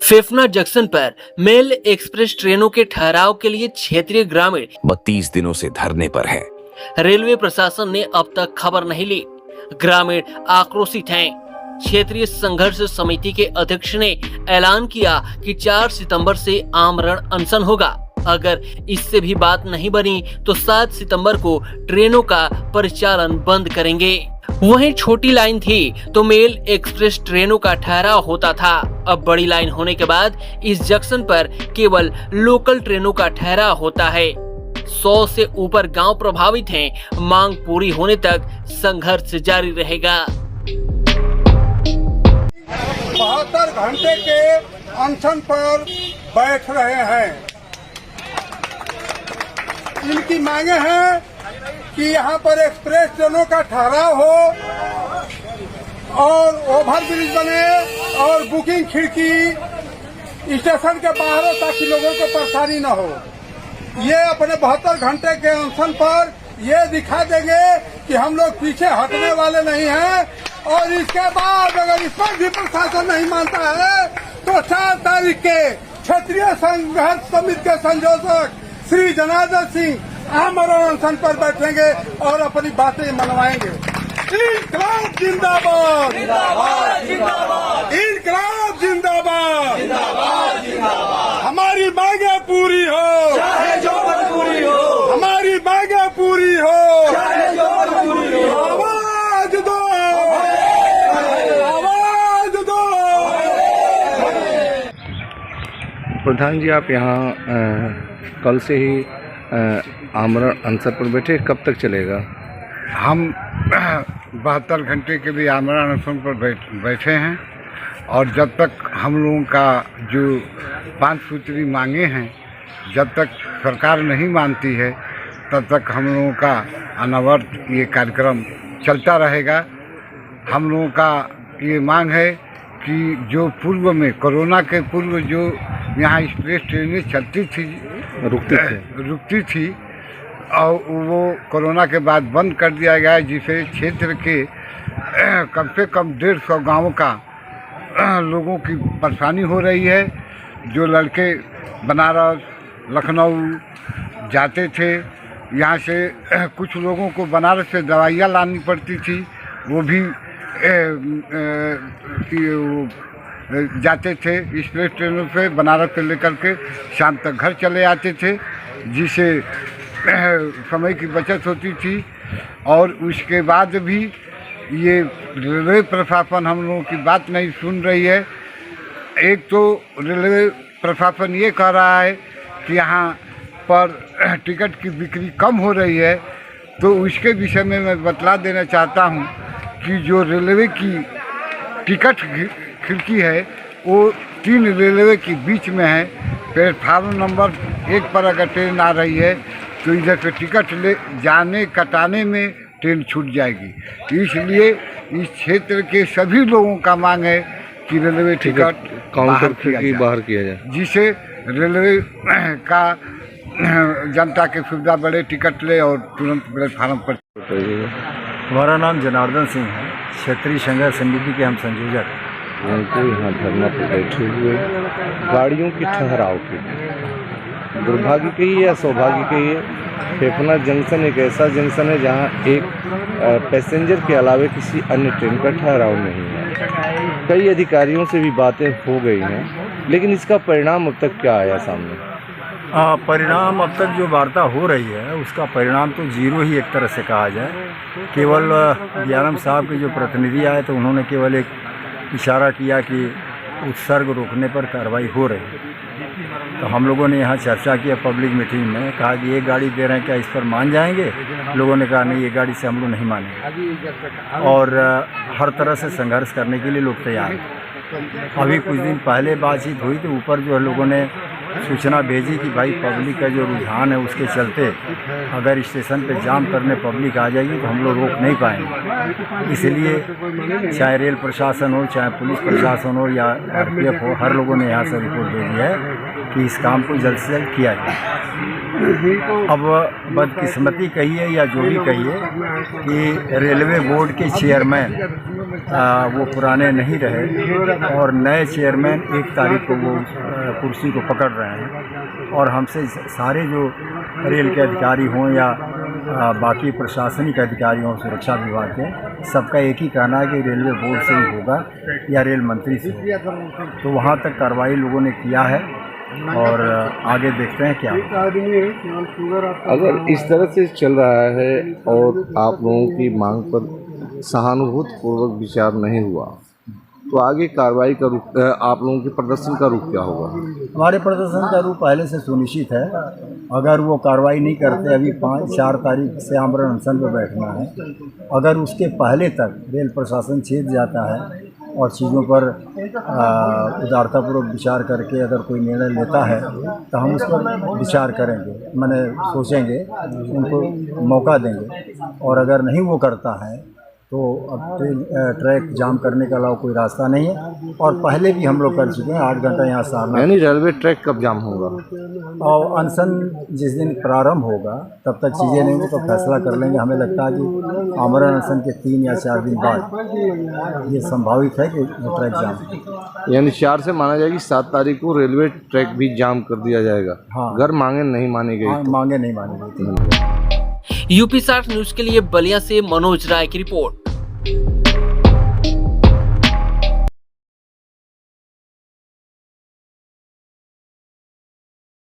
Fephna junction पर mail express ट्रेनों के ठहराव के लिए क्षेत्रीय ग्रामीण 32 दिनों से धरने पर है। रेलवे प्रशासन ने अब तक खबर नहीं ली। ग्रामीण आक्रोशित हैं। क्षेत्रीय संघर्ष समिति के अध्यक्ष ने ऐलान किया कि 4 सितंबर से आमरण अनशन होगा। अगर इससे भी बात नहीं बनी तो 7 सितंबर को ट्रेनों का परिचालन बंद करेंगे। वहीं छोटी लाइन थी तो मेल एक्सप्रेस ट्रेनों का ठहराव होता था। अब बड़ी लाइन होने के बाद इस जंक्शन पर केवल लोकल ट्रेनों का ठहराव होता है। 100 से ऊपर गांव प्रभावित हैं। मांग पूरी होने तक संघर्ष जारी रहेगा। 72 घंटे के अनशन पर बैठ रहे हैं। इनकी मांगे हैं कि यहाँ पर एक्सप्रेस ट्रेनों का ठहराव हो और ओवरब्रिज बने और बुकिंग खिड़की स्टेशन के बाहर हो ताकि लोगों को परेशानी न हो। ये अपने 72 घंटे के अनशन पर ये दिखा देंगे कि हम लोग पीछे हटने वाले नहीं हैं। और इसके बाद अगर इस पर भी प्रशासन नहीं मानता है तो 4 तारीख के क्षेत्रीय संघर्ष समिति के संयोजक श्री जनार्दन सिंह आमरण अनशन पर बैठेंगे और अपनी बातें मनवाएंगे। इनकलाब जिंदाबाद, इनकलाब जिंदाबाद, हमारी मांगे पूरी हो, चाहे जो मजबूरी हो, हमारी मांगे पूरी हो, चाहे जो मजबूरी हो। आवाज दो, आवाज दो। प्रधान जी, आप यहाँ कल से ही आमरण अनशन पर बैठे, कब तक चलेगा? हम 72 घंटे के लिए आमरण अनशन पर बैठे हैं और जब तक हम लोगों का जो 5 सूत्री मांगे हैं जब तक सरकार नहीं मानती है तब तक हम लोगों का अनवरत ये कार्यक्रम चलता रहेगा। हम लोगों का ये मांग है कि जो पूर्व में कोरोना के पूर्व जो यहाँ एक्सप्रेस ट्रेनें चलती थी रुकती थी और वो कोरोना के बाद बंद कर दिया गया है, जिसे क्षेत्र के कम से कम 150 गाँवों का लोगों की परेशानी हो रही है। जो लड़के बनारस लखनऊ जाते थे, यहाँ से कुछ लोगों को बनारस से दवाइयाँ लानी पड़ती थी, वो भी जाते थे एक्सप्रेस ट्रेनों से बनारस से लेकर के शाम तक घर चले आते थे, जिससे समय की बचत होती थी। और उसके बाद भी ये रेलवे प्रशासन हम लोगों की बात नहीं सुन रही है। एक तो रेलवे प्रशासन ये कह रहा है कि यहाँ पर टिकट की बिक्री कम हो रही है, तो उसके विषय में मैं बतला देना चाहता हूँ कि जो रेलवे की टिकट खिड़की है वो 3 रेलवे के बीच में है। प्लेटफार्म नंबर 1 पर अगर ट्रेन आ रही है तो इधर से टिकट ले जाने कटाने में ट्रेन छूट जाएगी। इसलिए इस क्षेत्र के सभी लोगों का मांग है कि रेलवे टिकट काउंटर खिड़की बाहर किया जाए, जिससे रेलवे का जनता की सुविधा बढ़े, टिकट ले और तुरंत प्लेटफार्म पर। हमारा नाम जनार्दन सिंह है, क्षेत्रीय संघर्ष समिति के हम संयोजक। यहाँ धरना पर बैठे हुए गाड़ियों के ठहराव के दुर्भाग्य कहिए या सौभाग्य कहिए, फेफना जंक्शन एक ऐसा जंक्शन है जहाँ एक पैसेंजर के अलावा किसी अन्य ट्रेन का ठहराव नहीं है। कई अधिकारियों से भी बातें हो गई हैं, लेकिन इसका परिणाम अब तक क्या आया सामने? परिणाम अब तक जो वार्ता हो रही है उसका परिणाम तो जीरो ही एक तरह से कहा जाए। केवल DRM साहब के जो प्रतिनिधि आए तो उन्होंने केवल एक इशारा किया कि उत्सर्ग रोकने पर कार्रवाई हो रही है। तो हम लोगों ने यहाँ चर्चा किया पब्लिक मीटिंग में, कहा कि एक गाड़ी दे रहे हैं, क्या इस पर मान जाएंगे? लोगों ने कहा नहीं, ये गाड़ी से हम लोग नहीं मानेंगे और हर तरह से संघर्ष करने के लिए लोग तैयार हैं। अभी कुछ दिन पहले बातचीत हुई तो ऊपर जो लोगों ने सूचना भेजी कि भाई पब्लिक का जो रुझान है उसके चलते अगर स्टेशन पे जाम करने पब्लिक आ जाएगी तो हम लोग रोक नहीं पाएंगे। इसलिए चाहे रेल प्रशासन हो, चाहे पुलिस प्रशासन हो या RPF हो, हर लोगों ने यहाँ से रिपोर्ट भेजी है कि इस काम को जल्द से जल्द किया जाए। अब बदकिस्मती कहिए या जो भी कहिए कि रेलवे बोर्ड के चेयरमैन वो पुराने नहीं रहे और नए चेयरमैन 1 तारीख को वो कुर्सी को पकड़ रहे हैं। और हमसे सारे जो रेल के अधिकारी हों या बाकी प्रशासनिक अधिकारी हों, सुरक्षा विभाग के, सबका एक ही कहना है कि रेलवे बोर्ड से ही होगा या रेल मंत्री से होगा। तो वहाँ तक कार्रवाई लोगों ने किया है और आगे देखते हैं क्या होगा। अगर इस तरह से चल रहा है और आप लोगों की मांग पर सहानुभूतिपूर्वक विचार नहीं हुआ तो आगे कार्रवाई का रुख, आप लोगों के प्रदर्शन का रुख क्या होगा? हमारे प्रदर्शन का रुख पहले से सुनिश्चित है। अगर वो कार्रवाई नहीं करते, अभी 4 तारीख से आमरण अनशन पर बैठना है, अगर उसके पहले तक रेल प्रशासन चेत जाता है और चीज़ों पर उदारतापूर्वक विचार करके अगर कोई निर्णय लेता है तो हम उस पर विचार करेंगे, माने सोचेंगे, उनको मौका देंगे। और अगर नहीं वो करता है तो अब ट्रैक जाम करने के अलावा कोई रास्ता नहीं है। और पहले भी हम लोग कर चुके हैं 8 घंटा यहाँ सारना। यानी रेलवे ट्रैक कब जाम होगा? और अनशन जिस दिन प्रारंभ होगा तब तक चीज़ें नहीं हो तो फैसला कर लेंगे। हमें लगता है कि आमरण अनशन के 3 या 4 दिन बाद ये संभावित है कि ट्रैक जाम। यानी 4 से माना जाएगा कि 7 तारीख को रेलवे ट्रैक भी जाम कर दिया जाएगा। हाँ। अगर मांगे नहीं मानी गई तो। मांगे नहीं मानी गई। यूपी 60 न्यूज के लिए बलिया से मनोज राय की रिपोर्ट।